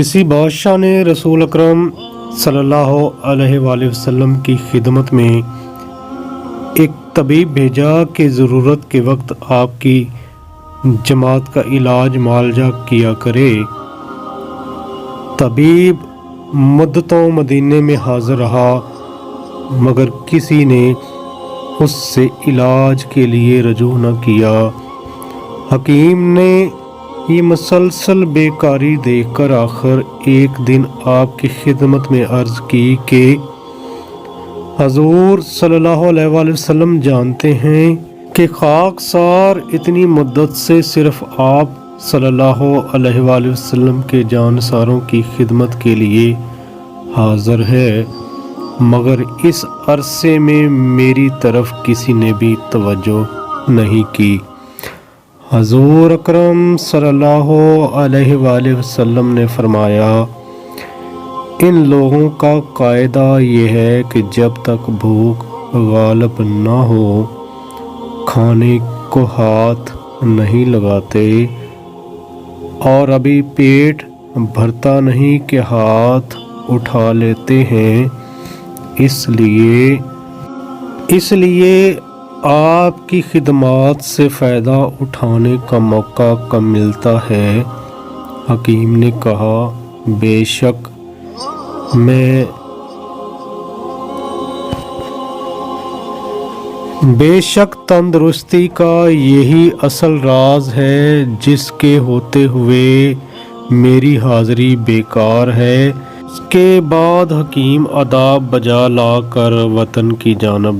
کسی بادشاہ نے رسول اکرم صلی اللہ علیہ وآلہ وسلم کی خدمت میں ایک طبیب بھیجا کہ ضرورت کے وقت آپ کی جماعت کا علاج معالجہ کیا کرے۔ طبیب مدتوں مدینے میں حاضر رہا مگر کسی نے اس سے علاج کے لیے رجوع نہ کیا۔ حکیم نے یہ مسلسل بیکاری دیکھ کر آخر ایک دن آپ کی خدمت میں عرض کی کہ حضور صلی اللہ علیہ وآلہ وسلم جانتے ہیں کہ خاکسار اتنی مدت سے صرف آپ صلی اللہ علیہ وآلہ وسلم کے جانساروں کی خدمت کے لیے حاضر ہے، مگر اس عرصے میں میری طرف کسی نے بھی توجہ نہیں کی۔ حضور اکرم صلی اللہ علیہ وآلہ وسلم نے فرمایا، ان لوگوں کا قاعدہ یہ ہے کہ جب تک بھوک غالب نہ ہو کھانے کو ہاتھ نہیں لگاتے، اور ابھی پیٹ بھرتا نہیں کہ ہاتھ اٹھا لیتے ہیں۔ اس لیے آپ کی خدمات سے فائدہ اٹھانے کا موقع کم ملتا ہے۔ حکیم نے کہا، بے شک تندرستی کا یہی اصل راز ہے جس کے ہوتے ہوئے میری حاضری بیکار ہے۔ اس کے بعد حکیم آداب بجا لا کر وطن کی جانب